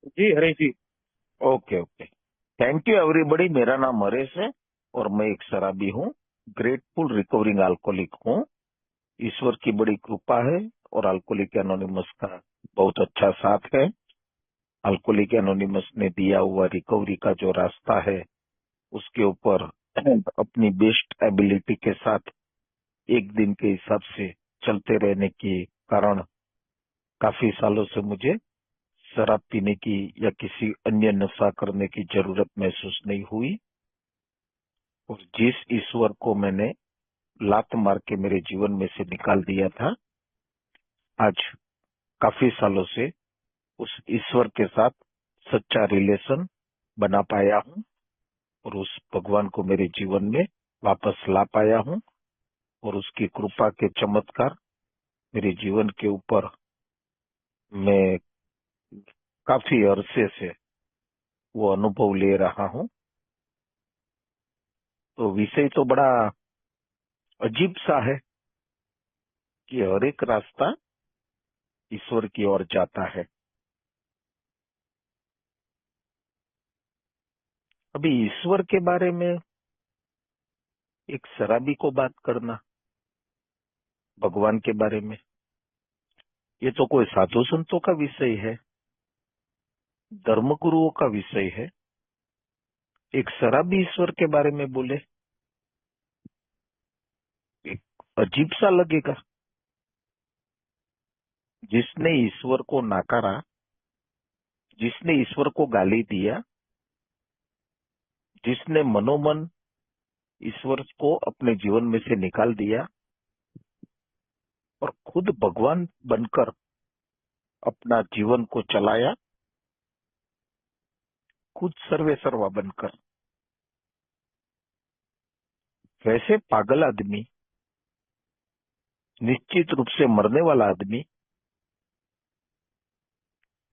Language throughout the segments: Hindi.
Ji Harish ji. Okay okay. Thank you everybody. मेरा नाम हरेश है और मैं एक शराबी हूँ। ग्रेटफुल रिकवरिंग अल्कोहलिक हूँ। ईश्वर की बड़ी कृपा है और अल्कोहलिक एनोनिमस का बहुत अच्छा साथ है। अल्कोहलिक एनोनिमस ने दिया हुआ रिकवरी का जो रास्ता है उसके ऊपर अपनी बेस्ट एबिलिटी के साथ एक दिन के हिसाब से चलते रहने के कारण काफी सालों से मुझे शराब पीने की या किसी अन्य नशा करने की जरूरत महसूस नहीं हुई। और जिस ईश्वर को मैंने लात मार के मेरे जीवन में से निकाल दिया था, आज काफी सालों से उस ईश्वर के साथ सच्चा रिलेशन बना पाया हूँ और उस भगवान को मेरे जीवन में वापस ला पाया हूँ। और उसकी कृपा के चमत्कार मेरे जीवन के ऊपर मैं काफी अरसे से वो अनुभव ले रहा हूँ। तो विषय तो बड़ा अजीब सा है कि हर एक रास्ता ईश्वर की ओर जाता है। अभी ईश्वर के बारे में एक शराबी को बात करना, भगवान के बारे में, ये तो कोई साधु संतों का विषय है, धर्म गुरुओं का विषय है। एक शराबी ईश्वर के बारे में बोले, एक अजीब सा लगेगा। जिसने ईश्वर को नाकारा, जिसने ईश्वर को गाली दिया, जिसने मनोमन ईश्वर को अपने जीवन में से निकाल दिया और खुद भगवान बनकर अपना जीवन को चलाया, खुद सर्वे सर्वा बनकर, वैसे पागल आदमी, निश्चित रूप से मरने वाला आदमी,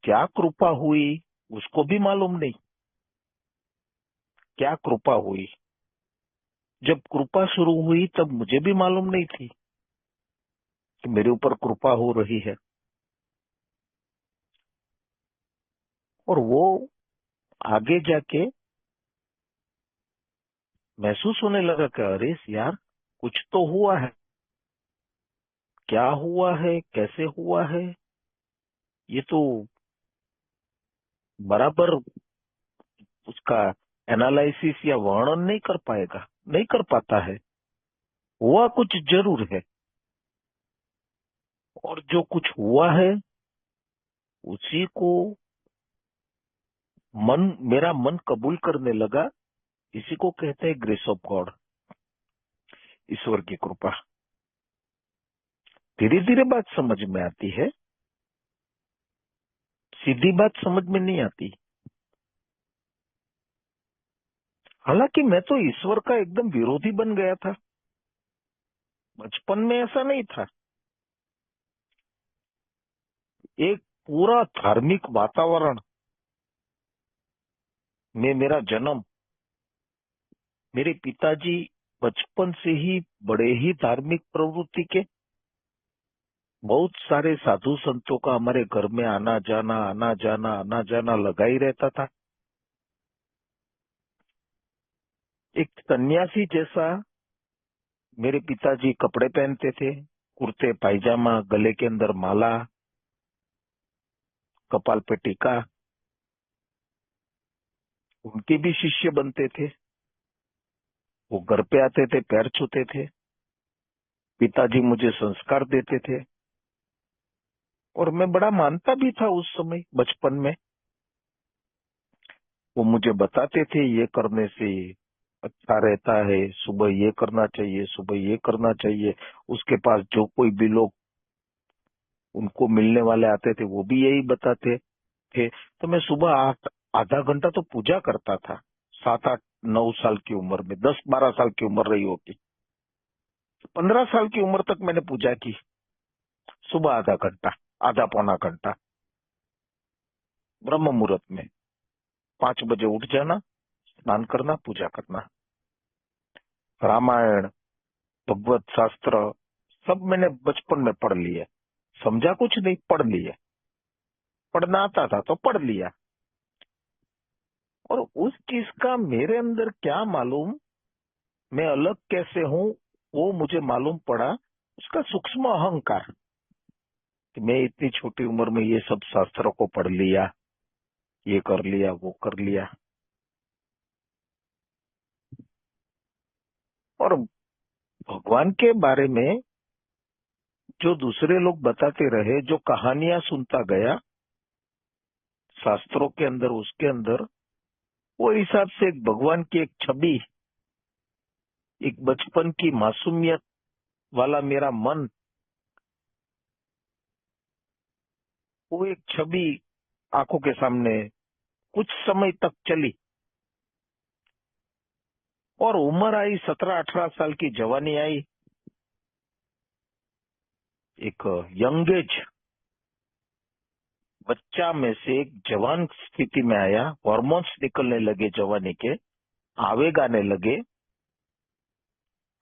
क्या कृपा हुई उसको भी मालूम नहीं। क्या कृपा हुई, जब कृपा शुरू हुई तब मुझे भी मालूम नहीं थी कि मेरे ऊपर कृपा हो रही है। और वो आगे जाके महसूस होने लगा कि अरे यार, कुछ तो हुआ है। क्या हुआ है, कैसे हुआ है, ये तो बराबर उसका एनालिसिस या वर्णन नहीं कर पाएगा, नहीं कर पाता है। हुआ कुछ जरूर है और जो कुछ हुआ है उसी को मेरा मन कबूल करने लगा। इसी को कहते हैं ग्रेस ऑफ गॉड, ईश्वर की कृपा। धीरे धीरे बात समझ में आती है, सीधी बात समझ में नहीं आती। हालांकि मैं तो ईश्वर का एकदम विरोधी बन गया था। बचपन में ऐसा नहीं था। एक पूरा धार्मिक वातावरण में मेरा जन्म, मेरे पिताजी बचपन से ही बड़े ही धार्मिक प्रवृत्ति के, बहुत सारे साधु संतों का हमारे घर में आना जाना आना जाना आना जाना लगा ही रहता था। एक सन्यासी जैसा मेरे पिताजी कपड़े पहनते थे, कुर्ते पायजामा, गले के अंदर माला, कपाल पे टीका। उनके भी शिष्य बनते थे। वो घर पे आते थे, पैर छूते थे। पिताजी मुझे संस्कार देते थे और मैं बड़ा मानता भी था उस समय बचपन में। वो मुझे बताते थे ये करने से अच्छा रहता है, सुबह ये करना चाहिए, सुबह ये करना चाहिए। उसके पास जो कोई भी लोग उनको मिलने वाले आते थे वो भी यही बताते थे। तो मैं सुबह आधा घंटा तो पूजा करता था। 7, 8, 9 साल की उम्र में, 10, 12 साल की उम्र रही होगी, 15 साल की उम्र तक मैंने पूजा की। सुबह आधा घंटा, आधा पौना घंटा, ब्रह्म मुहूर्त में 5 बजे उठ जाना, स्नान करना, पूजा करना। रामायण, भगवत शास्त्र सब मैंने बचपन में पढ़ लिए। समझा कुछ नहीं, पढ़ लिए। पढ़ना आता था तो पढ़ लिया। और उस चीज का मेरे अंदर क्या मालूम, मैं अलग कैसे हूं, वो मुझे मालूम पड़ा। उसका सूक्ष्म अहंकार कि मैं इतनी छोटी उम्र में ये सब शास्त्रों को पढ़ लिया, ये कर लिया, वो कर लिया। और भगवान के बारे में जो दूसरे लोग बताते रहे, जो कहानियां सुनता गया शास्त्रों के अंदर, उसके अंदर वो हिसाब से एक भगवान की एक छवि, एक बचपन की मासूमियत वाला मेरा मन, वो एक छवि आंखों के सामने कुछ समय तक चली। और उम्र आई, 17-18 साल की जवानी आई, एक यंग एज, बच्चा में से एक जवान स्थिति में आया, हॉर्मोन्स निकलने लगे जवानी के, आवेग आने लगे।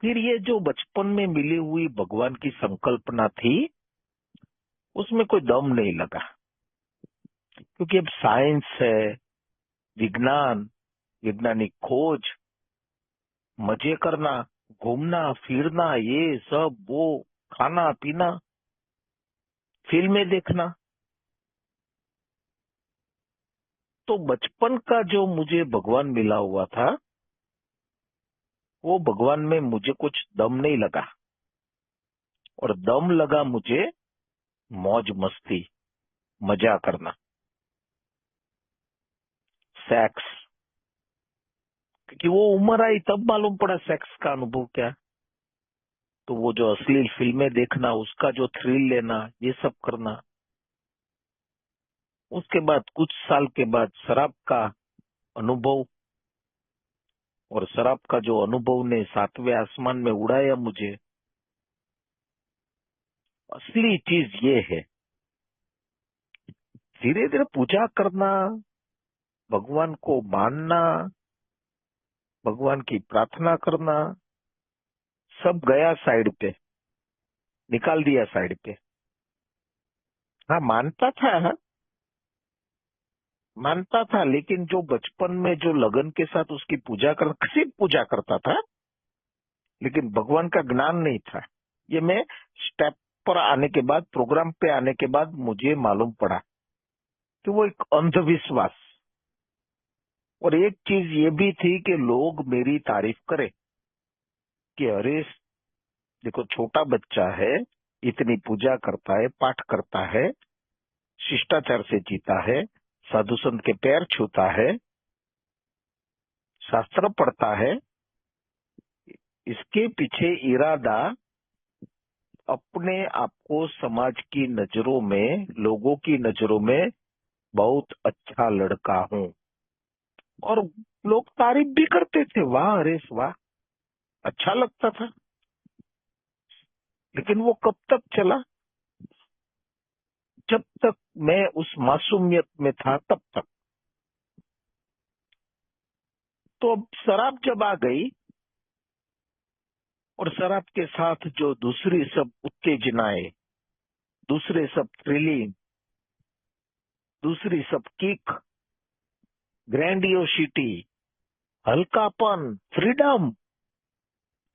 फिर ये जो बचपन में मिली हुई भगवान की संकल्पना थी, उसमें कोई दम नहीं लगा, क्योंकि अब साइंस है, विज्ञान, वैज्ञानिक खोज, मजे करना, घूमना फिरना, ये सब वो, खाना पीना, फिल्में देखना। तो बचपन का जो मुझे भगवान मिला हुआ था, वो भगवान में मुझे कुछ दम नहीं लगा। और दम लगा मुझे मौज मस्ती, मजा करना, सेक्स। क्योंकि वो उम्र आई तब मालूम पड़ा सेक्स का अनुभव क्या। तो वो जो अश्लील फिल्में देखना, उसका जो थ्रिल लेना, ये सब करना। उसके बाद कुछ साल के बाद शराब का अनुभव, और शराब का जो अनुभव ने 7वें आसमान में उड़ाया मुझे। असली चीज ये है, धीरे धीरे पूजा करना, भगवान को मानना, भगवान की प्रार्थना करना, सब गया साइड पे, निकाल दिया साइड पे। हाँ, मानता था, लेकिन जो बचपन में जो लगन के साथ उसकी सिर्फ पूजा करता था, लेकिन भगवान का ज्ञान नहीं था। ये मैं स्टेप पर आने के बाद, प्रोग्राम पे आने के बाद मुझे मालूम पड़ा कि वो एक अंधविश्वास। और एक चीज ये भी थी कि लोग मेरी तारीफ करें कि अरे देखो, छोटा बच्चा है, इतनी पूजा करता है, पाठ करता है, शिष्टाचार से जीता है, साधु संत के पैर छूता है, शास्त्र पढ़ता है। इसके पीछे इरादा अपने आप को समाज की नजरों में, लोगों की नजरों में बहुत अच्छा लड़का हूं। और लोग तारीफ भी करते थे, वाह अरे वाह, अच्छा लगता था। लेकिन वो कब तक चला? जब तक मैं उस मासूमियत में था तब तक। तो अब शराब जब आ गई, और शराब के साथ जो दूसरी सब उत्तेजनाएं, दूसरे सब थ्रिलिंग, दूसरी सब किक, ग्रैंडियोसिटी, हल्कापन, फ्रीडम,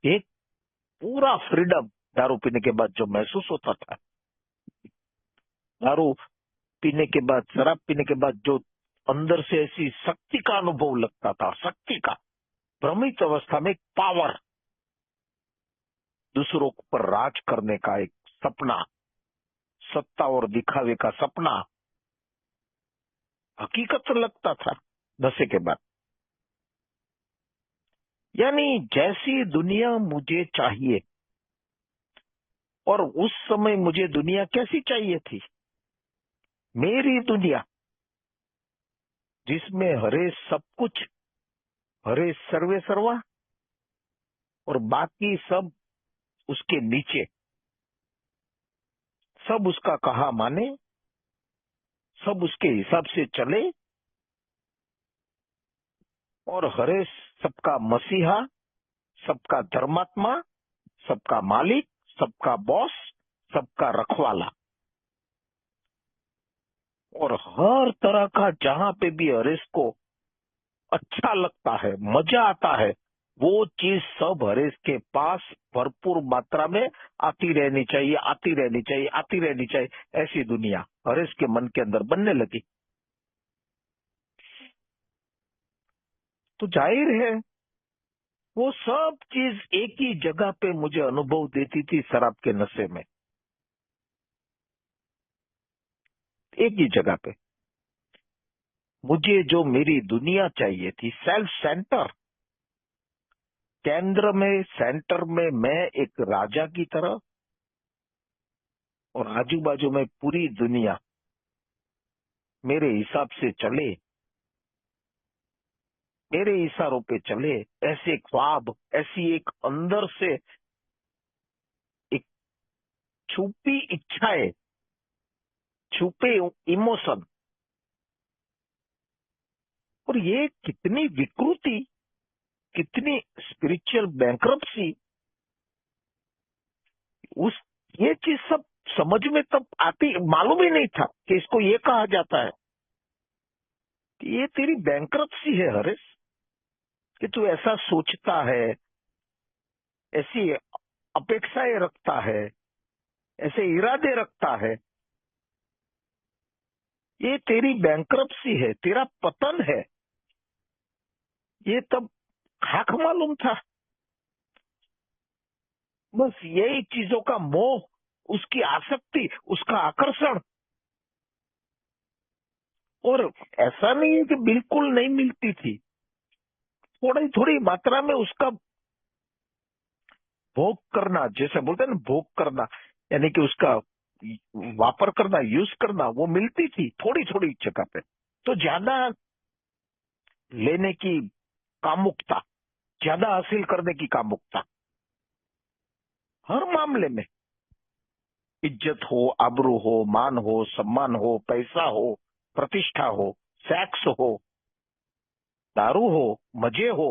एक पूरा फ्रीडम दारू पीने के बाद जो महसूस होता था, दारू पीने के बाद, शराब पीने के बाद जो अंदर से ऐसी शक्ति का अनुभव लगता था, शक्ति का, भ्रमित अवस्था में एक पावर, दूसरों पर राज करने का एक सपना, सत्ता और दिखावे का सपना, हकीकत लगता था नशे के बाद। यानी जैसी दुनिया मुझे चाहिए, और उस समय मुझे दुनिया कैसी चाहिए थी, मेरी दुनिया, जिसमें हरे सब कुछ, हरे सर्वे सर्वा, और बाकी सब उसके नीचे, सब उसका कहा माने, सब उसके हिसाब से चले, और हरे सबका मसीहा, सबका धर्मात्मा, सबका मालिक, सबका बॉस, सबका रखवाला। और हर तरह का, जहां पे भी हरेश को अच्छा लगता है, मजा आता है, वो चीज सब हरेश के पास भरपूर मात्रा में आती रहनी चाहिए, आती रहनी चाहिए, आती रहनी चाहिए। ऐसी दुनिया हरेश के मन के अंदर बनने लगी। तो जाहिर है वो सब चीज एक ही जगह पे मुझे अनुभव देती थी, शराब के नशे में, एक ही जगह पे। मुझे जो मेरी दुनिया चाहिए थी, सेल्फ सेंटर, केंद्र में, सेंटर में मैं एक राजा की तरह, और आजू बाजू में पूरी दुनिया मेरे हिसाब से चले, मेरे इशारों पे चले, ऐसे ख्वाब, ऐसी एक अंदर से एक छुपी इच्छाएं, छुपे इमोशन। और ये कितनी विकृति, कितनी स्पिरिचुअल बैंक्रप्सी, उस ये चीज सब समझ में तब आती, मालूम ही नहीं था कि इसको ये कहा जाता है कि ये तेरी बैंक्रप्सी है हरीश, कि तू ऐसा सोचता है, ऐसी अपेक्षाएं रखता है, ऐसे इरादे रखता है। ये तेरी बैंक्रप्सी है, तेरा पतन है। ये तब खाक मालूम था। बस यही चीजों का मोह, उसकी आसक्ति, उसका आकर्षण। और ऐसा नहीं है कि बिल्कुल नहीं मिलती थी, थोड़ी थोड़ी मात्रा में उसका भोग करना, जैसे बोलते हैं ना, भोग करना, यानी कि उसका वापर करना, यूज करना, वो मिलती थी थोड़ी थोड़ी जगह पे। तो ज्यादा लेने की कामुकता, ज्यादा हासिल करने की कामुकता, हर मामले में, इज्जत हो, आबरू हो, मान हो, सम्मान हो, पैसा हो, प्रतिष्ठा हो, सेक्स हो, दारू हो, मजे हो,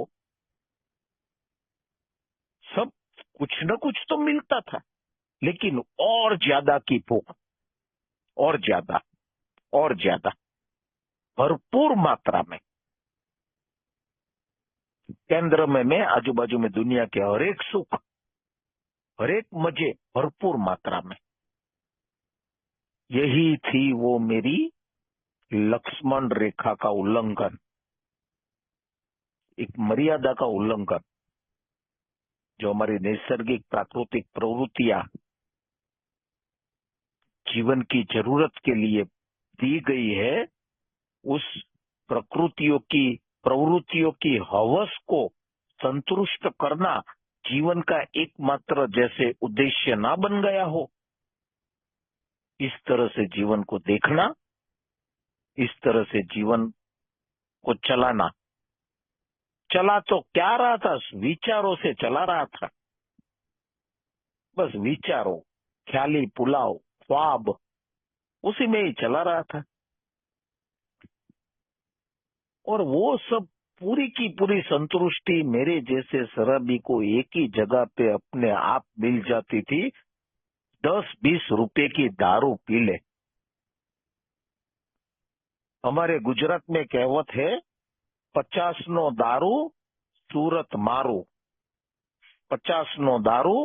सब कुछ न कुछ तो मिलता था। लेकिन और ज्यादा की भूख, और ज्यादा, और ज्यादा, भरपूर मात्रा में, केंद्र में मैं, आजू बाजू में दुनिया के हर एक सुख, हर एक मजे, भरपूर मात्रा में। यही थी वो मेरी लक्ष्मण रेखा का उल्लंघन, एक मर्यादा का उल्लंघन। जो हमारी नैसर्गिक प्राकृतिक प्रवृत्तियां जीवन की जरूरत के लिए दी गई है, उस प्रकृतियों की, प्रवृत्तियों की हवस को संतुष्ट करना जीवन का एकमात्र जैसे उद्देश्य ना बन गया हो। इस तरह से जीवन को देखना, इस तरह से जीवन को चलाना। चला तो क्या रहा था, विचारों से चला रहा था, बस विचारों, ख्याली पुलाव, ख्वाब, उसी में ही चला रहा था। और वो सब पूरी की पूरी संतुष्टि मेरे जैसे शराबी को एक ही जगह पे अपने आप मिल जाती थी। 10-20 रुपए की दारू पी ले। हमारे गुजरात में कहावत है, 50 नो दारू सूरत मारू, 50 नो दारू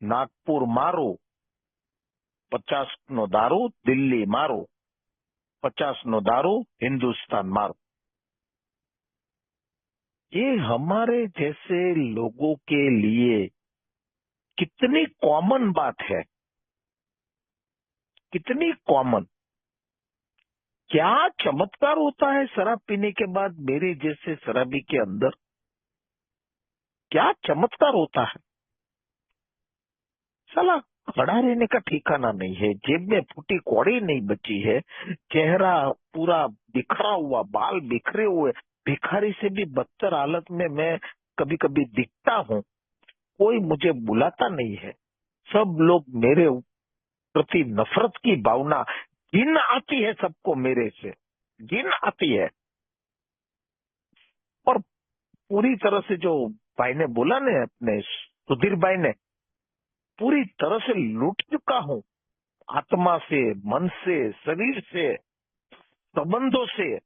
नागपुर मारू, 50 नो दारू दिल्ली मारू, 50 नो दारू हिंदुस्तान मारू। ये हमारे जैसे लोगों के लिए कितनी कॉमन बात है, कितनी कॉमन। क्या चमत्कार होता है शराब पीने के बाद मेरे जैसे शराबी के अंदर, क्या चमत्कार होता है। साला खड़ा रहने का ठिकाना नहीं है, जेब में फूटी कौड़ी नहीं बची है, चेहरा पूरा बिखरा हुआ, बाल बिखरे हुए, भिखारी से भी बदतर हालत में मैं कभी कभी दिखता हूँ। कोई मुझे बुलाता नहीं है। सब लोग मेरे प्रति नफरत की भावना, घिन आती है सबको मेरे से, घिन आती है। और पूरी तरह से जो भाई ने बोला ने, अपने सुधीर भाई ने, पूरी तरह से लूट चुका हूँ, आत्मा से, मन से, शरीर से, संबंधों से,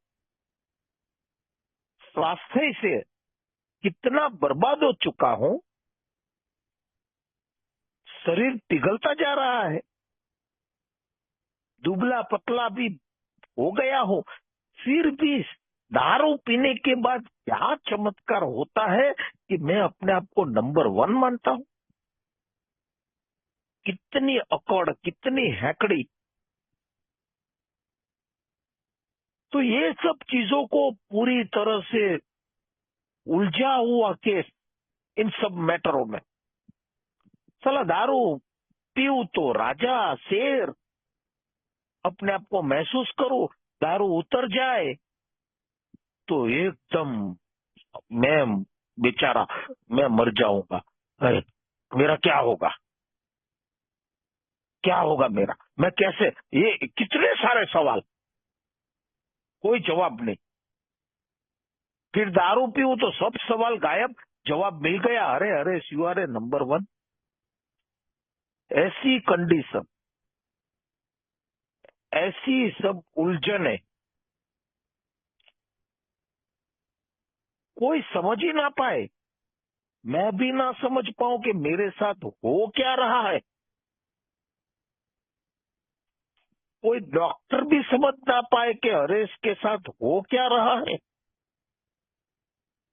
स्वास्थ्य से कितना बर्बाद हो चुका हूं, शरीर पिघलता जा रहा है, दुबला पतला भी हो गया हूं, फिर भी दारू पीने के बाद क्या चमत्कार होता है कि मैं अपने आप को नंबर 1 मानता हूं। कितनी अकड़, कितनी हैकड़ी। तो ये सब चीजों को पूरी तरह से उलझा हुआ केस इन सब मैटरों में। साला दारू पीऊं तो राजा शेर अपने आप को महसूस करूं, दारू उतर जाए तो एकदम मैं बेचारा मैं मर जाऊंगा। अरे मेरा क्या होगा, क्या होगा मेरा, मैं कैसे, ये कितने सारे सवाल, कोई जवाब नहीं। फिर दारू पीऊं तो सब सवाल गायब, जवाब मिल गया, अरे अरे यू आर ए नंबर 1। ऐसी कंडीशन, ऐसी सब उलझने, कोई समझ ही ना पाए, मैं भी ना समझ पाऊं कि मेरे साथ हो क्या रहा है। कोई डॉक्टर भी समझ ना पाए कि अरे इसके साथ हो क्या रहा है।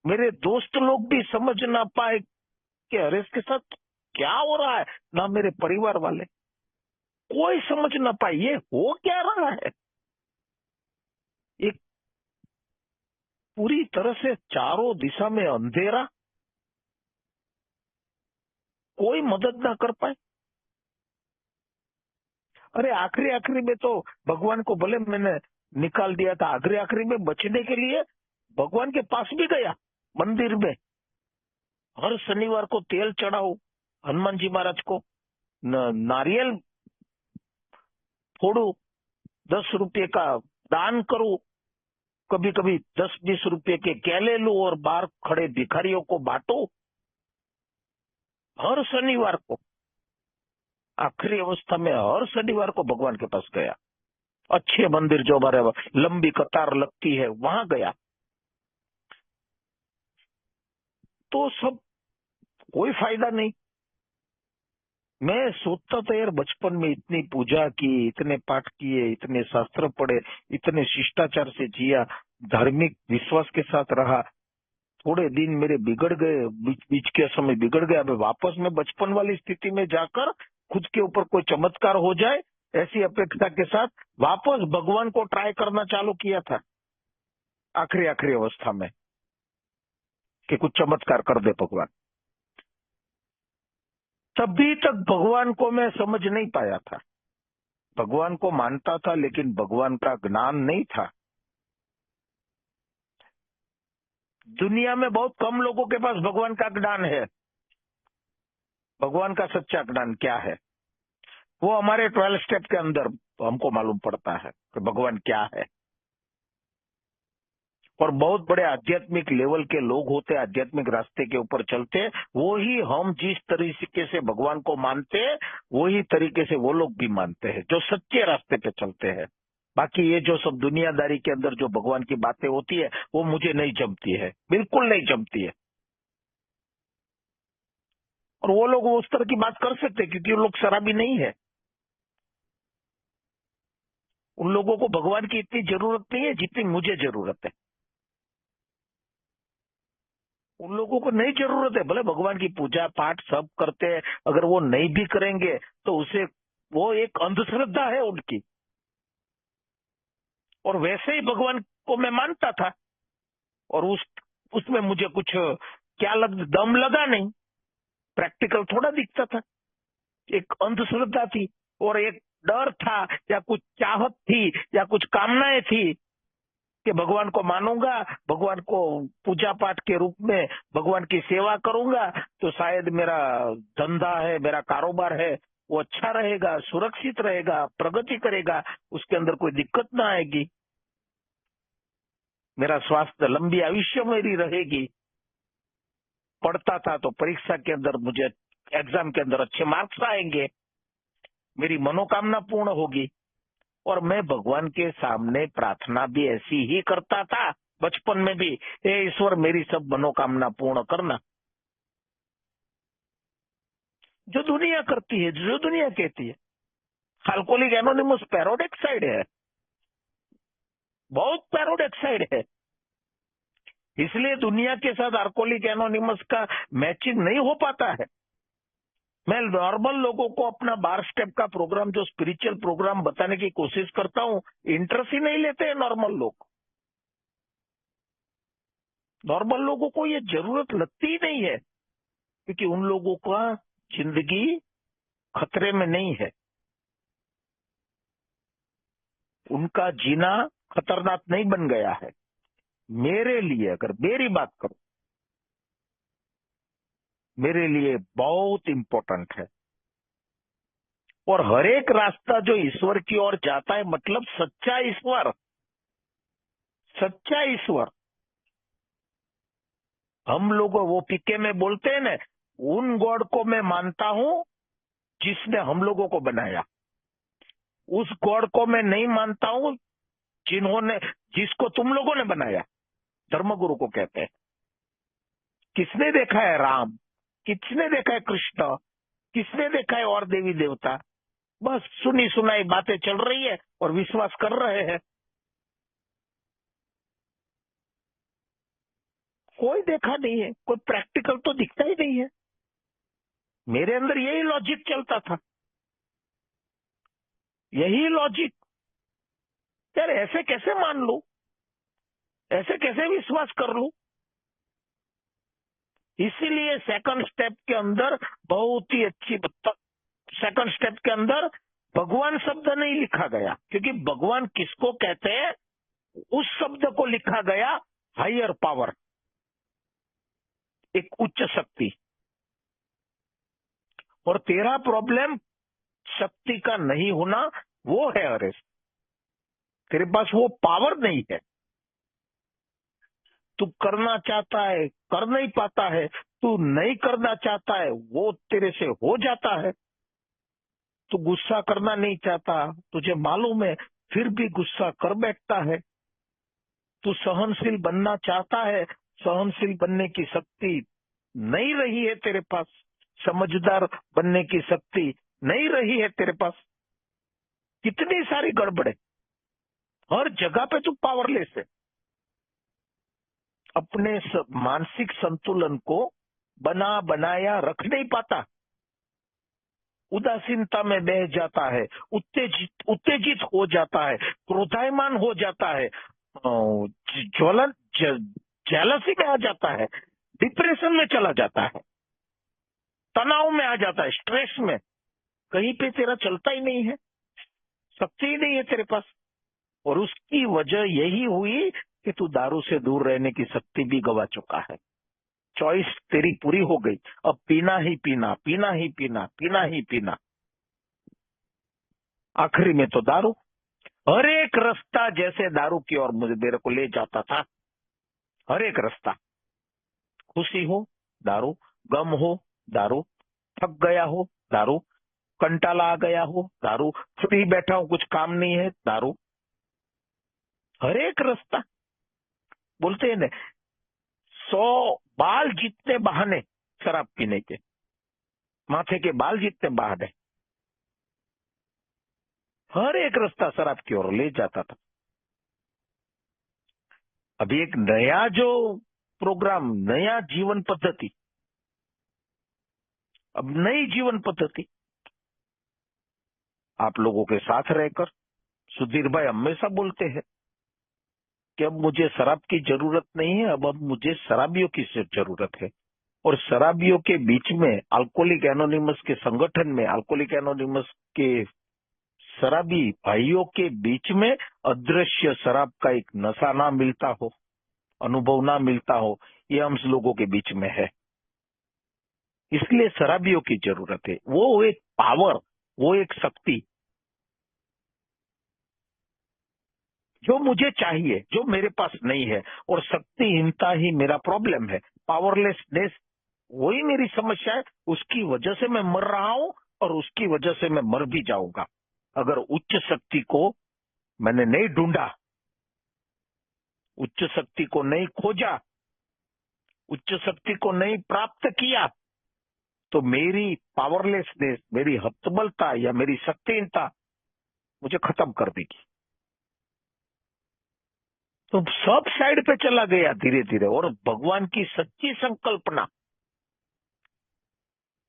मेरे दोस्त लोग भी समझ ना पाए कि अरे इसके साथ क्या हो रहा है, ना मेरे परिवार वाले, कोई समझ ना पाए ये हो क्या रहा है। एक पूरी तरह से चारों दिशा में अंधेरा, कोई मदद ना कर पाए। अरे आखिरी आखिरी में तो भगवान को भले मैंने निकाल दिया था, आखिरी आखिरी में बचने के लिए भगवान के पास भी गया, मंदिर में हर शनिवार को तेल चढ़ाओ हनुमान जी महाराज को, नारियल फोड़ू, 10 रुपये का दान करूं, कभी कभी 10-20 रुपये के केले लूं और बाहर खड़े भिखारियों को बांटो। हर शनिवार को, आखिरी अवस्था में हर शनिवार को भगवान के पास गया। अच्छे मंदिर जो हमारे लंबी कतार लगती है वहां गया। तो सब कोई फायदा नहीं। मैं सोचता था यार बचपन में इतनी पूजा की, इतने पाठ किए, इतने शास्त्र पढ़े, इतने शिष्टाचार से जिया, धार्मिक विश्वास के साथ रहा, थोड़े दिन मेरे बिगड़ गए, बीच बीच के समय बिगड़ गए, अब वापस में बचपन वाली स्थिति में जाकर खुद के ऊपर कोई चमत्कार हो जाए ऐसी अपेक्षा के साथ वापस भगवान को ट्राई करना चालू किया था आखिरी आखिरी अवस्था में कि कुछ चमत्कार कर दे भगवान। तभी तक भगवान को मैं समझ नहीं पाया था। भगवान को मानता था लेकिन भगवान का ज्ञान नहीं था। दुनिया में बहुत कम लोगों के पास भगवान का ज्ञान है। भगवान का सच्चा ज्ञान क्या है वो हमारे 12 स्टेप के अंदर हमको मालूम पड़ता है कि भगवान क्या है। और बहुत बड़े आध्यात्मिक लेवल के लोग होते, आध्यात्मिक रास्ते के ऊपर चलते, वो ही हम जिस तरीके से भगवान को मानते हैं वही तरीके से वो लोग भी मानते हैं जो सच्चे रास्ते पे चलते हैं। बाकी ये जो सब दुनियादारी के अंदर जो भगवान की बातें होती है वो मुझे नहीं जमती है, बिल्कुल नहीं जमती है। और वो लोग उस तरह की बात कर सकते हैं क्योंकि वो लोग शराबी नहीं है। उन लोगों को भगवान की इतनी जरूरत नहीं है जितनी मुझे जरूरत है। उन लोगों को नहीं जरूरत है, भले भगवान की पूजा पाठ सब करते हैं, अगर वो नहीं भी करेंगे तो उसे वो एक अंधश्रद्धा है उनकी। और वैसे ही भगवान को मैं मानता था और उसमें मुझे कुछ क्या दम लगा नहीं, प्रैक्टिकल थोड़ा दिखता था। एक अंधश्रद्धा थी और एक डर था या कुछ चाहत थी या कुछ कामनाएं थी कि भगवान को मानूंगा, भगवान को पूजा पाठ के रूप में भगवान की सेवा करूंगा तो शायद मेरा धंधा है, मेरा कारोबार है वो अच्छा रहेगा, सुरक्षित रहेगा, प्रगति करेगा, उसके अंदर कोई दिक्कत ना आएगी, मेरा स्वास्थ्य, लंबी आयुष्य मेरी रहेगी। पढ़ता था तो परीक्षा के अंदर मुझे एग्जाम के अंदर अच्छे मार्क्स आएंगे, मेरी मनोकामना पूर्ण होगी। और मैं भगवान के सामने प्रार्थना भी ऐसी ही करता था बचपन में भी, हे ईश्वर मेरी सब मनोकामना पूर्ण करना। जो दुनिया करती है, जो दुनिया कहती है। अल्कोहलिक एनोनिमस पैराडॉक्साइड है, बहुत पैराडॉक्साइड है। इसलिए दुनिया के साथ अल्कोहलिक एनोनिमस का मैचिंग नहीं हो पाता है। मैं नॉर्मल लोगों को अपना 12 स्टेप का प्रोग्राम, जो स्पिरिचुअल प्रोग्राम बताने की कोशिश करता हूं, इंटरेस्ट ही नहीं लेते हैं नॉर्मल लोग। नॉर्मल लोगों को ये जरूरत लगती ही नहीं है, क्योंकि उन लोगों का जिंदगी खतरे में नहीं है, उनका जीना खतरनाक नहीं बन गया है। मेरे लिए, अगर मेरी बात करो, मेरे लिए बहुत इंपॉर्टेंट है। और हर एक रास्ता जो ईश्वर की ओर जाता है, मतलब सच्चा ईश्वर, सच्चा ईश्वर। हम लोग वो पीके में बोलते हैं ना, उन गॉड को मैं मानता हूं जिसने हम लोगों को बनाया, उस गॉड को मैं नहीं मानता हूं जिन्होंने, जिसको तुम लोगों ने बनाया। धर्मगुरु को कहते हैं। किसने देखा है राम, किसने देखा है कृष्ण, किसने देखा है और देवी देवता? बस सुनी सुनाई बातें चल रही है और विश्वास कर रहे हैं। कोई देखा नहीं है, कोई प्रैक्टिकल तो दिखता ही नहीं है। मेरे अंदर यही लॉजिक चलता था, यही लॉजिक। यार ऐसे कैसे मान लूं, ऐसे कैसे विश्वास कर लूं? इसीलिए सेकंड स्टेप के अंदर बहुत ही अच्छी, सेकंड स्टेप के अंदर भगवान शब्द नहीं लिखा गया, क्योंकि भगवान किसको कहते हैं, उस शब्द को लिखा गया हायर पावर, एक उच्च शक्ति। और तेरा प्रॉब्लम शक्ति का नहीं होना, वो है हरेश, तेरे पास वो पावर नहीं है। तू करना चाहता है, कर नहीं पाता है। तू नहीं करना चाहता है, वो तेरे से हो जाता है। तू गुस्सा करना नहीं चाहता, तुझे मालूम है, फिर भी गुस्सा कर बैठता है। तू सहनशील बनना चाहता है, सहनशील बनने की शक्ति नहीं रही है तेरे पास, समझदार बनने की शक्ति नहीं रही है तेरे पास। कितनी सारी गड़बड़े, हर जगह पे तू पावरलेस है। अपने मानसिक संतुलन को बना बनाया रख नहीं पाता, उदासीनता में बह जाता है, उत्तेजित उत्तेजित हो जाता है, क्रोधायमान हो जाता है, ज्वलन, जेलसी में आ जाता है, डिप्रेशन में चला जाता है, तनाव में आ जाता है, स्ट्रेस में। कहीं पे तेरा चलता ही नहीं है, शक्ति ही नहीं है तेरे पास। और उसकी वजह यही हुई कि तू दारू से दूर रहने की शक्ति भी गवा चुका है। चॉइस तेरी पूरी हो गई, अब पीना ही पीना, पीना ही पीना, पीना ही पीना, आखिरी में तो दारू। हर एक रास्ता जैसे दारू की ओर मुझे, मेरे को ले जाता था, हर एक रास्ता। खुशी हो दारू, गम हो दारू, थक गया हो दारू, कंटाला आ गया हो दारू, फ्री बैठा हूं कुछ काम नहीं है दारू। हर एक रास्ता, बोलते हैं ना, 100 बाल जितने बहाने शराब पीने के, माथे के बाल जितने बहाने, हर एक रास्ता शराब की ओर ले जाता था। अभी एक नया जो प्रोग्राम, नया जीवन पद्धति, अब नई जीवन पद्धति, आप लोगों के साथ रहकर, सुधीर भाई हमेशा बोलते हैं कि अब मुझे शराब की जरूरत नहीं है, अब मुझे शराबियों की सिर्फ जरूरत है। और शराबियों के बीच में, अल्कोहलिक एनोनिमस के संगठन में, अल्कोहलिक एनोनिमस के शराबी भाइयों के बीच में अदृश्य शराब का एक नशा ना मिलता हो, अनुभव ना मिलता हो, ये हम लोगों के बीच में है। इसलिए शराबियों की जरूरत है, वो एक पावर, वो एक शक्ति जो मुझे चाहिए, जो मेरे पास नहीं है। और शक्तिहीनता ही मेरा प्रॉब्लम है, पावरलेसनेस वही मेरी समस्या है। उसकी वजह से मैं मर रहा हूं और उसकी वजह से मैं मर भी जाऊंगा, अगर उच्च शक्ति को मैंने नहीं ढूंढा। उच्च शक्ति को नहीं खोजा, उच्च शक्ति को नहीं प्राप्त किया, तो मेरी पावरलेसनेस, मेरी हतबलता या मेरी शक्तिहीनता मुझे खत्म कर देगी। तो सब साइड पे चला गया धीरे धीरे। और भगवान की सच्ची संकल्पना,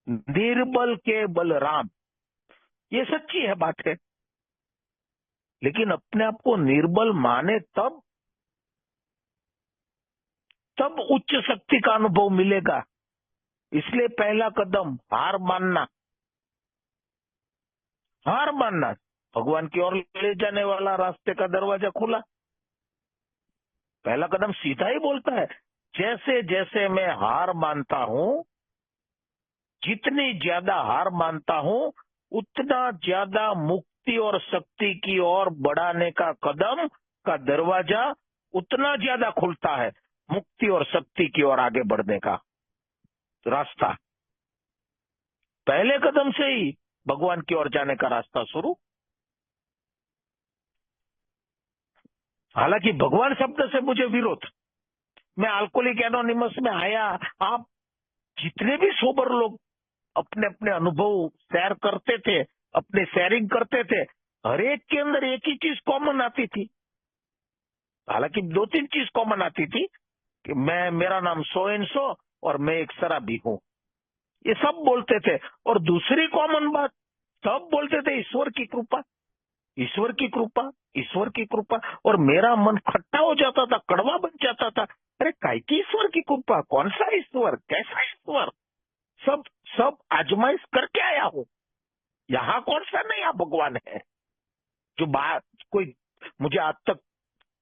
निर्बल के बलराम, ये सच्ची है बात है। लेकिन अपने आप को निर्बल माने तब उच्च शक्ति का अनुभव मिलेगा। इसलिए पहला कदम हार मानना, हार मानना। भगवान की ओर ले जाने वाला रास्ते का दरवाजा खुला। पहला कदम सीधा ही बोलता है, जैसे जैसे मैं हार मानता हूं, जितनी ज्यादा हार मानता हूं, उतना ज्यादा मुक्ति और शक्ति की ओर बढ़ाने का कदम का दरवाजा उतना ज्यादा खुलता है। मुक्ति और शक्ति की ओर आगे बढ़ने का रास्ता पहले कदम से ही भगवान की ओर जाने का रास्ता शुरू। हालांकि भगवान शब्द से मुझे विरोध। मैं अल्कोहलिक एनोनिमस में आया, आप जितने भी सोबर लोग अपने अपने अनुभव शेयर करते थे, अपने शेयरिंग करते थे, हर एक के अंदर एक ही चीज कॉमन आती थी। हालांकि 2-3 चीज कॉमन आती थी कि मेरा नाम सो एंड सो और मैं एक शराबी हूं, ये सब बोलते थे। और दूसरी कॉमन बात, सब बोलते थे ईश्वर की कृपा, ईश्वर की कृपा, ईश्वर की कृपा। और मेरा मन खट्टा हो जाता था, कड़वा बन जाता था। अरे काय की ईश्वर की कृपा, कौन सा ईश्वर, कैसा ईश्वर? सब सब आजमाइश करके आया हूं, यहाँ कौन सा नया भगवान है जो बात कोई मुझे आज तक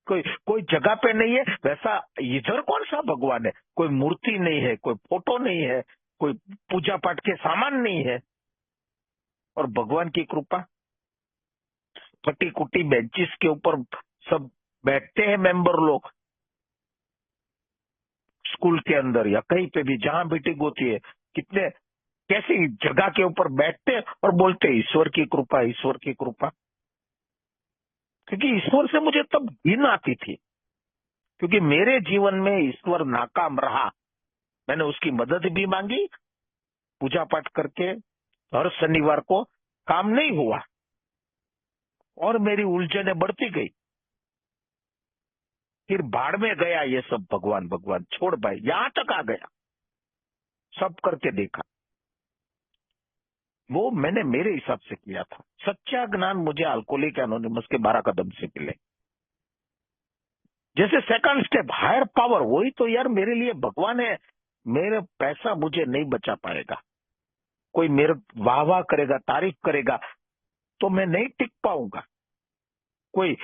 कोई जगह पे नहीं है, वैसा इधर कौन सा भगवान है? कोई मूर्ति नहीं है, कोई फोटो नहीं है, कोई पूजा पाठ के सामान नहीं है। और भगवान की कृपा, फटी कुटी बेंचेस के ऊपर सब बैठते हैं मेंबर लोग, स्कूल के अंदर या कहीं पे भी जहां मीटिंग होती है, कितने कैसी जगह के ऊपर बैठते हैं और बोलते हैं ईश्वर की कृपा, ईश्वर की कृपा। क्योंकि ईश्वर से मुझे तब घिन आती थी, क्योंकि मेरे जीवन में ईश्वर नाकाम रहा। मैंने उसकी मदद भी मांगी, पूजा पाठ करके हर शनिवार को काम नहीं हुआ और मेरी उलझनें बढ़ती गई। फिर बाढ़ में गया ये सब, भगवान भगवान छोड़ भाई, यहां तक आ गया, सब करके देखा। वो मैंने मेरे हिसाब से किया था। सच्चा ज्ञान मुझे अल्कोहलिक एनोनिमस के 12 कदम से मिले। जैसे सेकंड स्टेप हायर पावर, वही तो यार मेरे लिए भगवान है। मेरे पैसा मुझे नहीं बचा पाएगा, कोई मेरे वाह वाह करेगा, तारीफ करेगा तो मैं नहीं टिक पाऊंगा। कोई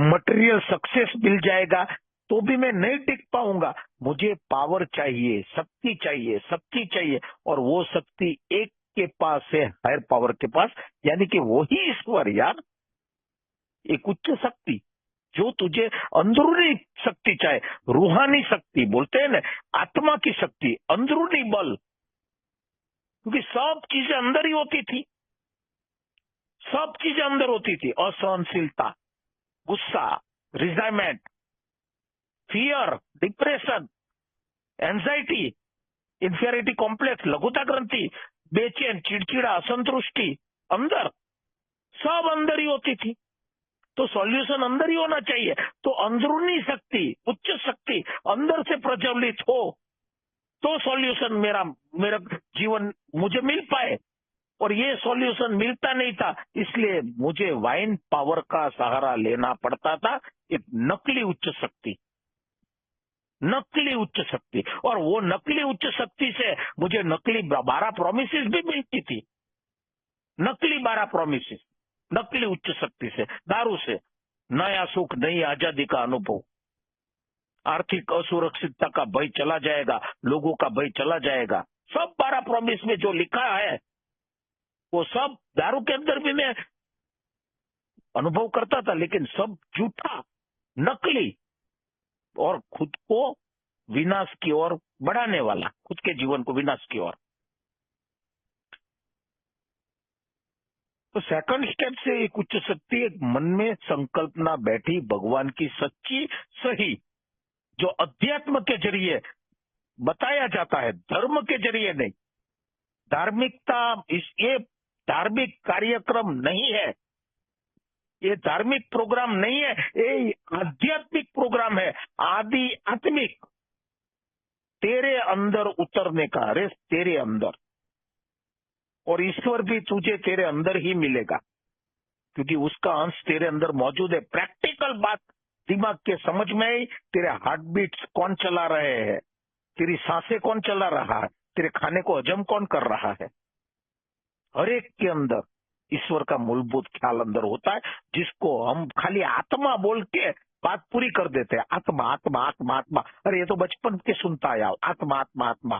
मटेरियल सक्सेस मिल जाएगा तो भी मैं नहीं टिक पाऊंगा। मुझे पावर चाहिए, शक्ति चाहिए, शक्ति चाहिए। और वो शक्ति एक के पास है, हायर पावर के पास, यानी कि वही ईश्वर यार, एक उच्च शक्ति जो तुझे अंदरूनी शक्ति चाहे, रूहानी शक्ति बोलते हैं ना, आत्मा की शक्ति, अंदरूनी बल। क्योंकि सब चीजें अंदर ही होती थी, सब चीजें अंदर होती थी। असहनशीलता, गुस्सा, रिजाइमेंट, fear, depression, anxiety, inferiority complex, लघुता ग्रंथि, बेचैन, चिड़चिड़ा, असंतुष्टि, अंदर, सब अंदर ही होती थी। तो सॉल्यूशन अंदर ही होना चाहिए। तो अंदरूनी शक्ति, उच्च शक्ति अंदर से प्रज्वलित हो तो सॉल्यूशन मेरा जीवन मुझे मिल पाए। और ये सॉल्यूशन मिलता नहीं था, इसलिए मुझे वाइन पावर का सहारा लेना पड़ता था, एक नकली उच्च शक्ति, नकली उच्च शक्ति। और वो नकली उच्च शक्ति से मुझे नकली 12 प्रोमिसेस भी मिलती थी, नकली 12 प्रोमिसेस, नकली उच्च शक्ति से, दारू से। नया सुख, नई आजादी का अनुभव, आर्थिक असुरक्षितता का भय चला जाएगा, लोगों का भय चला जाएगा, सब 12 प्रॉमिस में जो लिखा है वो सब दारू के अंदर भी मैं अनुभव करता था, लेकिन सब झूठा, नकली और खुद को विनाश की ओर बढ़ाने वाला, खुद के जीवन को विनाश की ओर। तो सेकंड स्टेप से एक उच्च शक्ति, एक मन में संकल्पना बैठी भगवान की सच्ची, सही जो अध्यात्म के जरिए बताया जाता है, धर्म के जरिए नहीं। धार्मिकता ये धार्मिक कार्यक्रम नहीं है, ये धार्मिक प्रोग्राम नहीं है, ये आध्यात्मिक प्रोग्राम है, आदि आत्मिक। तेरे अंदर उतरने का, अरे तेरे अंदर, और ईश्वर भी तुझे तेरे अंदर ही मिलेगा, क्योंकि उसका अंश तेरे अंदर मौजूद है। प्रैक्टिकल बात दिमाग के समझ में आई। तेरे हार्ट बीट्स कौन चला रहे हैं, तेरी सांसें कौन चला रहा है, तेरे खाने को हजम कौन कर रहा है, हर एक के अंदर ईश्वर का मूलभूत ख्याल अंदर होता है, जिसको हम खाली आत्मा बोल के बात पूरी कर देते हैं। आत्मा आत्मा आत्मा आत्मा, अरे ये तो बचपन के सुनता आया, आत्मा आत्मा आत्मा,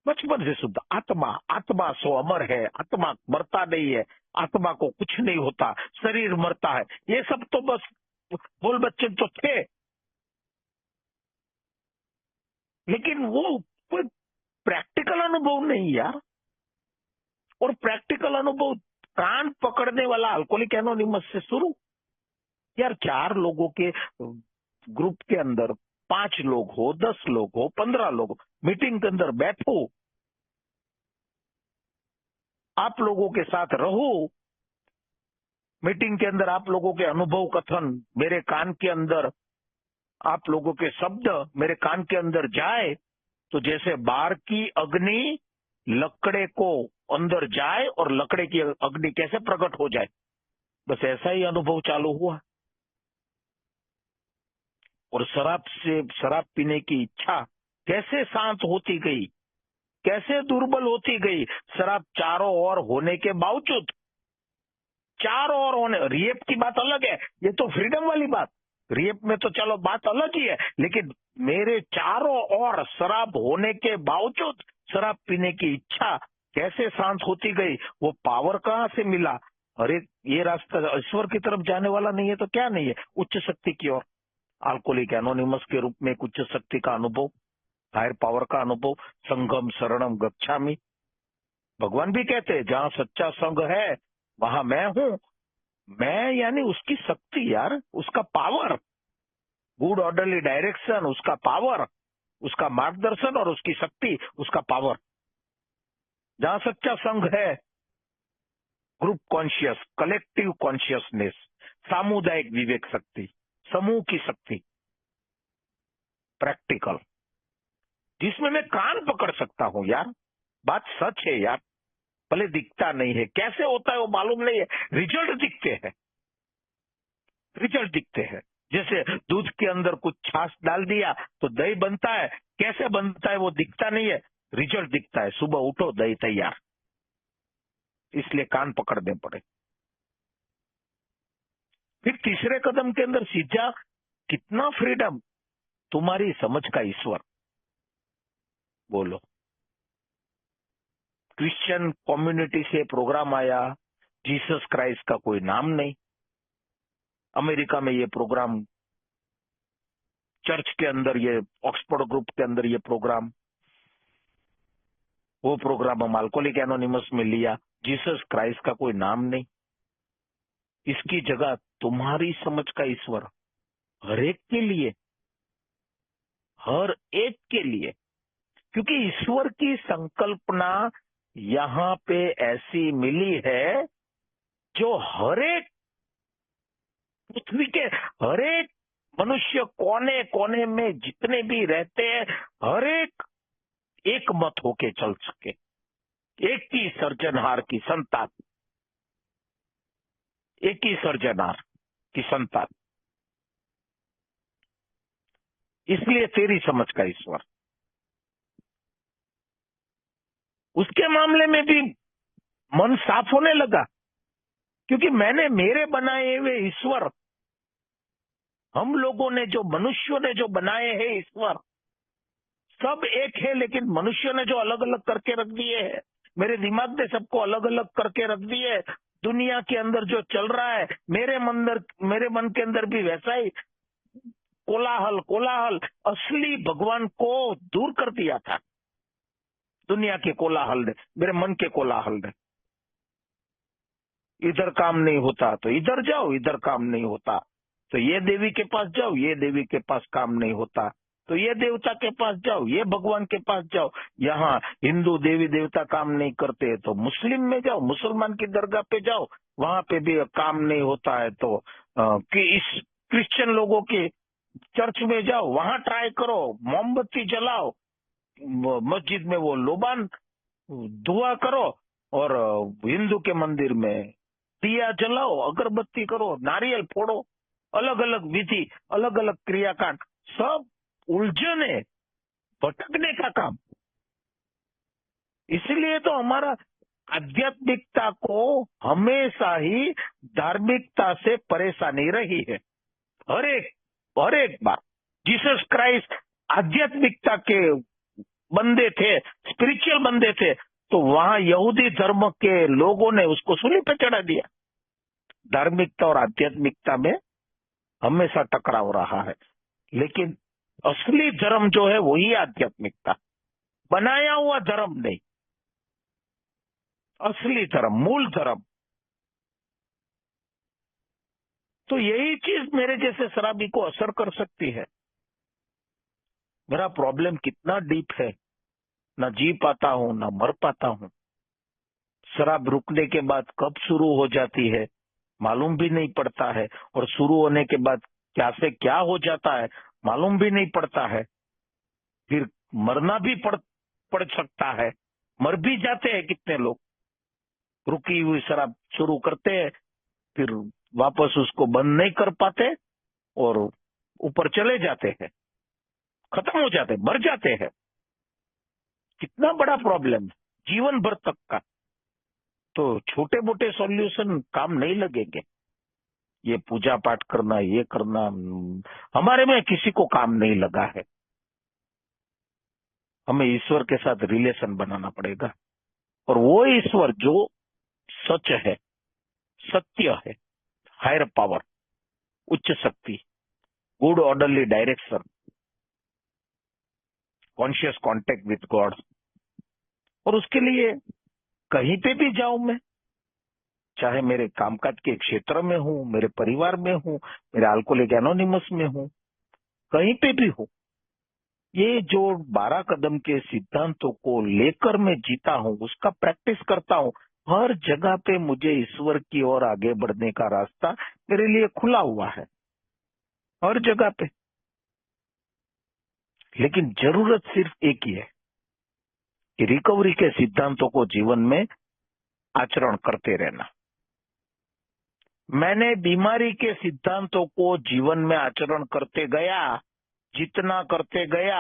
बचपन से सुनता। आत्मा आत्मा सो अमर है, आत्मा मरता नहीं है, आत्मा को कुछ नहीं होता, शरीर मरता है, ये सब तो बस बोल बच्चे तो थे, लेकिन वो कोई प्रैक्टिकल अनुभव नहीं यार। और प्रैक्टिकल अनुभव कान पकड़ने वाला अल्कोहलिक एनोनिमस से शुरू। यार 4 लोगों के ग्रुप के अंदर 5 लोग हो, 10 लोग हो, 15 लोग हो, मीटिंग के अंदर बैठो, आप लोगों के साथ रहो, मीटिंग के अंदर आप लोगों के अनुभव कथन मेरे कान के अंदर, आप लोगों के शब्द मेरे कान के अंदर जाए, तो जैसे बाहर की अग्नि लकड़े को अंदर जाए और लकड़े की अग्नि कैसे प्रकट हो जाए, बस ऐसा ही अनुभव चालू हुआ। और शराब पीने की इच्छा कैसे शांत होती गई, कैसे दुर्बल होती गई। शराब चारों ओर होने के बावजूद, चारों ओर होने, रेप की बात अलग है, ये तो फ्रीडम वाली बात, रेप में तो चलो बात अलग ही है, लेकिन मेरे चारों ओर शराब होने के बावजूद शराब पीने की इच्छा कैसे शांत होती गई, वो पावर कहां से मिला। अरे ये रास्ता ईश्वर की तरफ जाने वाला नहीं है तो क्या नहीं है, उच्च शक्ति की ओर। अल्कोहलिक एनोनिमस के रूप में उच्च शक्ति का अनुभव, हायर पावर का अनुभव, संगम शरणम गच्छामि। भगवान भी कहते हैं जहां सच्चा संग है वहां मैं हूं। मैं यानी उसकी शक्ति यार, उसका पावर, गुड ऑर्डरली डायरेक्शन, उसका पावर, उसका मार्गदर्शन और उसकी शक्ति, उसका पावर। जहां सच्चा संग है, ग्रुप कॉन्शियस, कलेक्टिव कॉन्शियसनेस, सामुदायिक विवेक शक्ति, समूह की शक्ति, प्रैक्टिकल, जिसमें मैं कान पकड़ सकता हूं यार। बात सच है यार, भले दिखता नहीं है, कैसे होता है वो मालूम नहीं है, रिजल्ट दिखते हैं, रिजल्ट दिखते हैं। जैसे दूध के अंदर कुछ छाछ डाल दिया तो दही बनता है, कैसे बनता है वो दिखता नहीं है, रिजल्ट दिखता है, सुबह उठो दही तैयार। इसलिए कान पकड़ने पड़े। फिर तीसरे कदम के अंदर सीधा, कितना फ्रीडम, तुम्हारी समझ का ईश्वर। बोलो, क्रिश्चियन कम्युनिटी से प्रोग्राम आया, जीसस क्राइस्ट का कोई नाम नहीं। अमेरिका में ये प्रोग्राम, चर्च के अंदर ये, ऑक्सफोर्ड ग्रुप के अंदर ये प्रोग्राम, वो प्रोग्राम हम अल्कोहलिक एनोनिमस में लिया, जीसस क्राइस्ट का कोई नाम नहीं। इसकी जगह तुम्हारी समझ का ईश्वर, हर एक के लिए, हर एक के लिए, क्योंकि ईश्वर की संकल्पना यहाँ पे ऐसी मिली है जो हर एक पृथ्वी के हर एक मनुष्य कोने कोने में जितने भी रहते हैं, हर एक मत होके चल सके, एक ही सर्जनहार की संतान, एक ही सर्जनहार की संतान। इसलिए तेरी समझ का ईश्वर। उसके मामले में भी मन साफ होने लगा, क्योंकि मैंने मेरे बनाए हुए ईश्वर, हम लोगों ने जो, मनुष्यों ने जो बनाए हैं ईश्वर, सब एक है, लेकिन मनुष्यों ने जो अलग अलग करके रख दिए हैं, मेरे दिमाग ने सबको अलग अलग करके रख दिए। दुनिया के अंदर जो चल रहा है, मेरे मन के अंदर भी वैसा ही कोलाहल कोलाहल, असली भगवान को दूर कर दिया था दुनिया के कोलाहल ने, मेरे मन के कोलाहल ने। इधर काम नहीं होता तो इधर जाओ, इधर काम नहीं होता तो ये देवी के पास जाओ, ये देवी के पास काम नहीं होता, तो ये देवता के पास जाओ, ये भगवान के पास जाओ। यहाँ हिंदू देवी देवता काम नहीं करते तो मुस्लिम में जाओ, मुसलमान की दरगाह पे जाओ, वहां पे भी काम नहीं होता है तो कि इस क्रिश्चियन लोगों के चर्च में जाओ, वहां ट्राई करो, मोमबत्ती जलाओ, मस्जिद में वो लोबान दुआ करो, और हिंदू के मंदिर में दिया जलाओ, अगरबत्ती करो, नारियल फोड़ो, अलग अलग विधि, अलग अलग क्रियाकांड, सब उलझने, भटकने का काम। इसलिए तो हमारा आध्यात्मिकता को हमेशा ही धार्मिकता से परेशानी रही है। हर एक बार जीसस क्राइस्ट आध्यात्मिकता के बंदे थे, स्पिरिचुअल बंदे थे, तो वहां यहूदी धर्म के लोगों ने उसको सूली पे चढ़ा दिया। धार्मिकता और आध्यात्मिकता में हमेशा टकराव रहा है, लेकिन असली धर्म जो है वही आध्यात्मिकता, बनाया हुआ धर्म नहीं, असली धर्म, मूल धर्म। तो यही चीज मेरे जैसे शराबी को असर कर सकती है। मेरा प्रॉब्लम कितना डीप है, ना जी पाता हूं, ना मर पाता हूं। शराब रुकने के बाद कब शुरू हो जाती है मालूम भी नहीं पड़ता है, और शुरू होने के बाद क्या से क्या हो जाता है मालूम भी नहीं पड़ता है। फिर मरना भी पड़ सकता है, मर भी जाते हैं कितने लोग। रुकी हुई शराब शुरू करते हैं, फिर वापस उसको बंद नहीं कर पाते और ऊपर चले जाते हैं, खत्म हो जाते, मर जाते हैं। कितना बड़ा प्रॉब्लम है जीवन भर तक का। तो छोटे मोटे सॉल्यूशन काम नहीं लगेंगे। ये पूजा पाठ करना, ये करना, हमारे में किसी को काम नहीं लगा है। हमें ईश्वर के साथ रिलेशन बनाना पड़ेगा, और वो ईश्वर जो सच है, सत्य है, हायर पावर, उच्च शक्ति, good orderly direction, conscious contact with God. और उसके लिए कहीं पे भी जाऊं मैं, चाहे मेरे कामकाज के क्षेत्र में हूं, मेरे परिवार में हूं, मेरे अल्कोहलिक एनोनिमस में हूं, कहीं पे भी हूं, ये जो 12 कदम के सिद्धांतों को लेकर मैं जीता हूं, उसका प्रैक्टिस करता हूं। हर जगह पे मुझे ईश्वर की ओर आगे बढ़ने का रास्ता मेरे लिए खुला हुआ है, हर जगह पे। लेकिन जरूरत सिर्फ एक ही है कि रिकवरी के सिद्धांतों को जीवन में आचरण करते रहना। मैंने बीमारी के सिद्धांतों को जीवन में आचरण करते गया, जितना करते गया,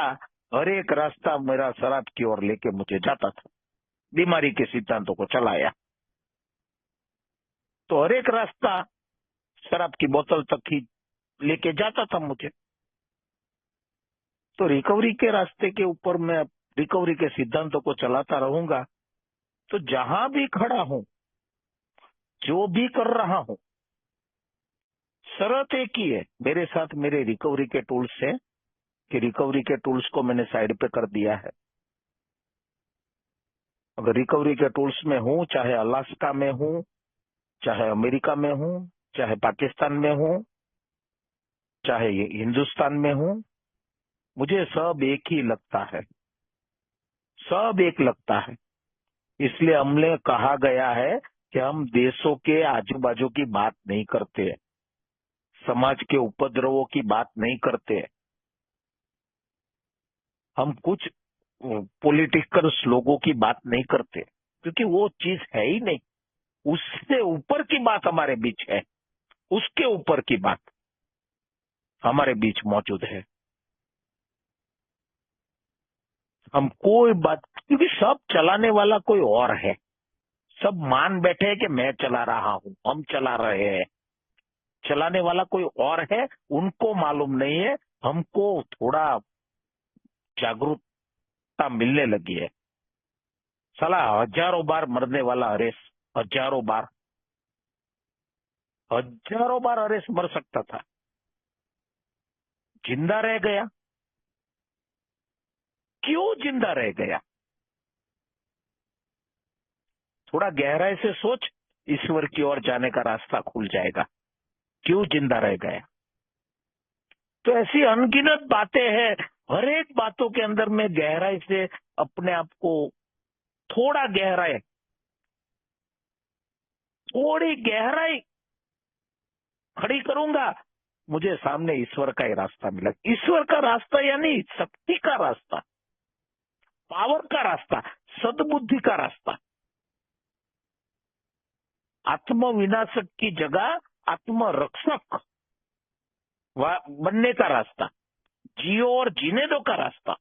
हर एक रास्ता मेरा शराब की ओर लेके मुझे जाता था। बीमारी के सिद्धांतों को चलाया तो हर एक रास्ता शराब की बोतल तक ही लेके जाता था मुझे। तो रिकवरी के रास्ते के ऊपर मैं रिकवरी के सिद्धांतों को चलाता रहूंगा, तो जहां भी खड़ा हूं, जो भी कर रहा हूं, शर्त एक ही है मेरे साथ, मेरे रिकवरी के टूल्स है कि रिकवरी के टूल्स को मैंने साइड पे कर दिया है। अगर रिकवरी के टूल्स में हूं, चाहे अलास्का में हूं, चाहे अमेरिका में हूं, चाहे पाकिस्तान में हूं, चाहे हिंदुस्तान में हूं, मुझे सब एक ही लगता है, सब एक लगता है। इसलिए हमने कहा गया है कि हम देशों के आजू बाजू की बात नहीं करते, समाज के उपद्रवों की बात नहीं करते, हम कुछ पॉलिटिकल लोगों की बात नहीं करते, क्योंकि वो चीज है ही नहीं। उससे ऊपर की बात हमारे बीच है, उसके ऊपर की बात हमारे बीच मौजूद है। हम कोई बात, क्योंकि सब चलाने वाला कोई और है। सब मान बैठे हैं कि मैं चला रहा हूं, हम चला रहे हैं। चलाने वाला कोई और है, उनको मालूम नहीं है। हमको थोड़ा जागरूकता मिलने लगी है। साला हजारों बार मरने वाला हरेश, हजारों बार हरेश मर सकता था, जिंदा रह गया। क्यों जिंदा रह गया? थोड़ा गहराई से सोच, ईश्वर की ओर जाने का रास्ता खुल जाएगा। क्यों जिंदा रह गया? तो ऐसी अनगिनत बातें हैं, हर एक बातों के अंदर मैं गहराई से अपने आप को थोड़ा गहराई, थोड़ी गहराई खड़ी करूंगा, मुझे सामने ईश्वर का ही रास्ता मिला। ईश्वर का रास्ता यानी शक्ति का रास्ता, पावर का रास्ता, सद्बुद्धि का रास्ता, आत्मविनाशक की जगह आत्मरक्षक बनने का रास्ता, जियो और जीने दो का रास्ता,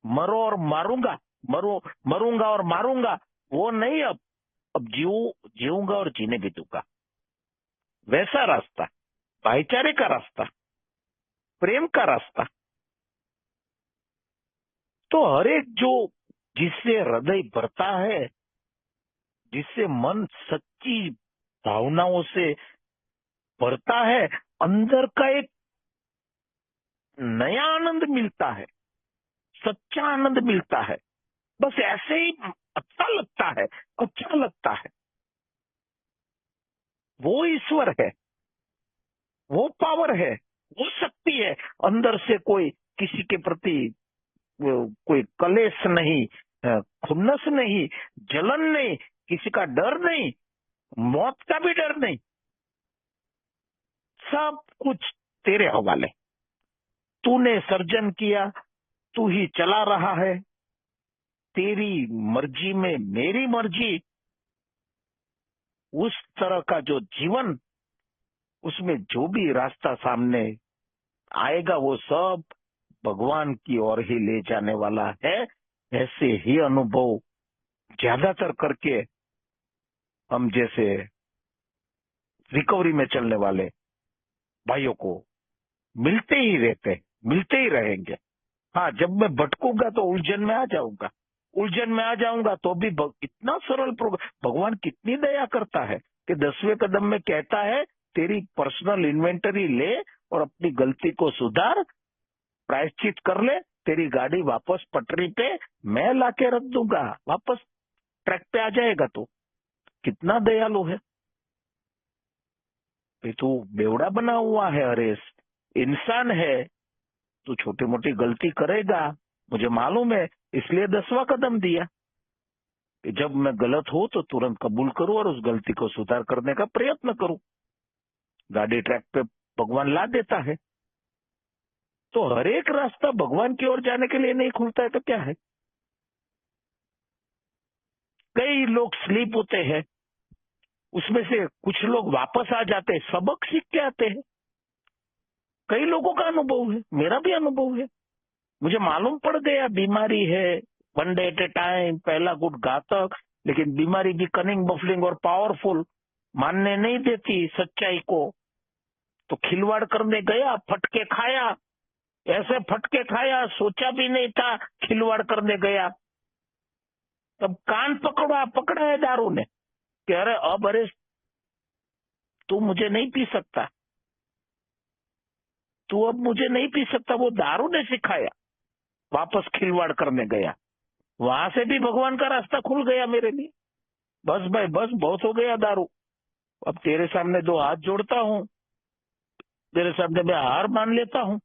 मरो और मारूंगा, मरूंगा और मारूंगा वो नहीं, अब जीऊंगा और जीने भी दूंगा, वैसा रास्ता, भाईचारे का रास्ता, प्रेम का रास्ता। तो हर एक जो जिससे हृदय भरता है, जिससे मन सच्ची भावनाओं से भरता है, अंदर का एक नया आनंद मिलता है, सच्चा आनंद मिलता है, बस ऐसे ही अच्छा लगता है, अच्छा लगता है। वो ईश्वर है, वो पावर है, वो शक्ति है। अंदर से कोई किसी के प्रति कोई कलेश नहीं, खुन्नस नहीं, जलन नहीं, किसी का डर नहीं, मौत का भी डर नहीं, सब कुछ तेरे हवाले। तूने सर्जन किया, तू ही चला रहा है, तेरी मर्जी में मेरी मर्जी, उस तरह का जो जीवन, उसमें जो भी रास्ता सामने आएगा वो सब भगवान की ओर ही ले जाने वाला है। ऐसे ही अनुभव ज्यादातर करके हम जैसे रिकवरी में चलने वाले भाइयों को मिलते ही रहते हैं, मिलते ही रहेंगे। हाँ, जब मैं भटकूंगा तो उलझन में आ जाऊंगा, उलझन में आ जाऊंगा तो भी इतना सरल भगवान कितनी दया करता है कि 10वें कदम में कहता है तेरी पर्सनल इन्वेंटरी ले और अपनी गलती को सुधार, प्रायश्चित कर ले, तेरी गाड़ी वापस पटरी पे मैं लाके रख दूंगा, वापस ट्रैक पे आ जाएगा। तो कितना दयालु है। तू बेवड़ा बना हुआ है हरेश, इंसान है, तू छोटी मोटी गलती करेगा, मुझे मालूम है, इसलिए 10वां कदम दिया कि जब मैं गलत हूं तो तुरंत कबूल करूं और उस गलती को सुधार करने का प्रयत्न करूं। गाड़ी ट्रैक पे भगवान ला देता है। तो हर एक रास्ता भगवान की ओर जाने के लिए नहीं खुलता है तो क्या है। कई लोग स्लीप होते हैं, उसमें से कुछ लोग वापस आ जाते हैं, सबक सीख के आते हैं। कई लोगों का अनुभव है, मेरा भी अनुभव है, मुझे मालूम पड़ गया बीमारी है, one day at A time, पहला गुट घातक, लेकिन बीमारी भी कनिंग, बफलिंग और पावरफुल, मानने नहीं देती सच्चाई को। तो खिलवाड़ करने गया, फटके खाया, ऐसे फटके खाया, सोचा भी नहीं था, खिलवाड़ करने गया। तब कान पकड़ा है दारू ने कि अरे अब अरे तू मुझे नहीं पी सकता, तू अब मुझे नहीं पी सकता, वो दारू ने सिखाया। वापस खिलवाड़ करने गया, वहां से भी भगवान का रास्ता खुल गया मेरे लिए। बस भाई बस, बहुत हो गया दारू, अब तेरे सामने 2 हाथ जोड़ता हूँ, तेरे सामने मैं हार मान लेता हूँ।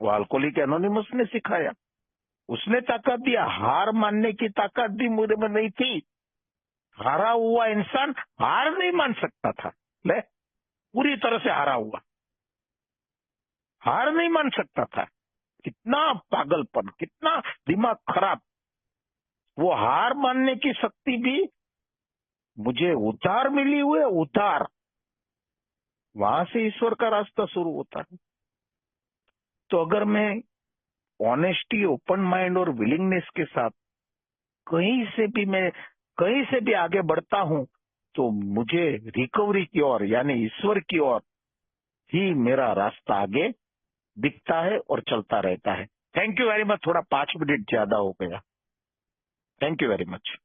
वो अल्कोहलिक एनोनिमस ने सिखाया, उसने ताकत दिया, हार मानने की ताकत भी मुझे में नहीं थी। हारा हुआ इंसान हार नहीं मान सकता था, ले पूरी तरह से हारा हुआ, हार नहीं मान सकता था। कितना पागलपन, कितना दिमाग खराब। वो हार मानने की शक्ति भी मुझे उधार मिली हुई है, उधार। वहां से ईश्वर का रास्ता शुरू होता है। तो अगर मैं ऑनेस्टी, ओपन माइंड और विलिंगनेस के साथ कहीं से भी आगे बढ़ता हूं, तो मुझे रिकवरी की ओर यानी ईश्वर की ओर ही मेरा रास्ता आगे दिखता है और चलता रहता है। Thank you very much. थोड़ा 5 मिनट ज्यादा हो गया। Thank you very much.